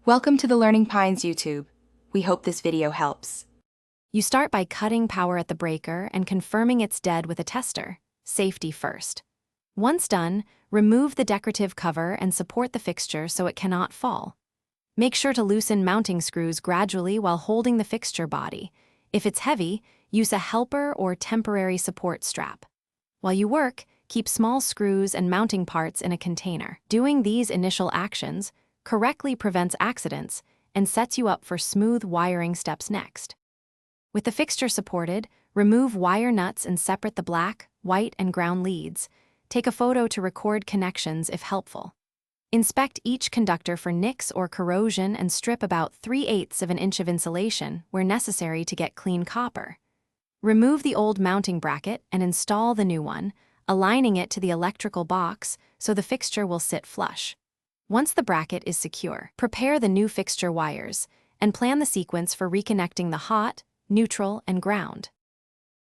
Welcome to the Learning Pines YouTube. We hope this video helps. You start by cutting power at the breaker and confirming it's dead with a tester. Safety first. Once done, remove the decorative cover and support the fixture so it cannot fall. Make sure to loosen mounting screws gradually while holding the fixture body. If it's heavy, use a helper or temporary support strap. While you work, keep small screws and mounting parts in a container. Doing these initial actions correctly prevents accidents and sets you up for smooth wiring steps next. With the fixture supported, remove wire nuts and separate the black, white, and ground leads. Take a photo to record connections if helpful. Inspect each conductor for nicks or corrosion and strip about 3/8 of an inch of insulation where necessary to get clean copper. Remove the old mounting bracket and install the new one, aligning it to the electrical box so the fixture will sit flush. Once the bracket is secure, prepare the new fixture wires and plan the sequence for reconnecting the hot, neutral, and ground.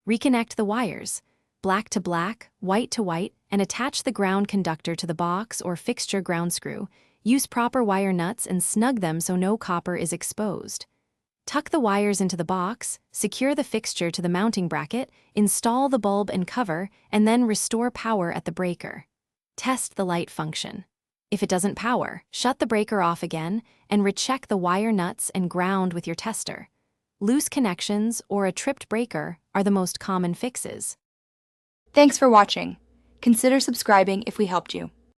Reconnect the wires, black to black, white to white, and attach the ground conductor to the box or fixture ground screw. Use proper wire nuts and snug them so no copper is exposed. Tuck the wires into the box, secure the fixture to the mounting bracket, install the bulb and cover, and then restore power at the breaker. Test the light function. If it doesn't power, shut the breaker off again and recheck the wire nuts and ground with your tester. Loose connections or a tripped breaker are the most common fixes. Thanks for watching. Consider subscribing if we helped you.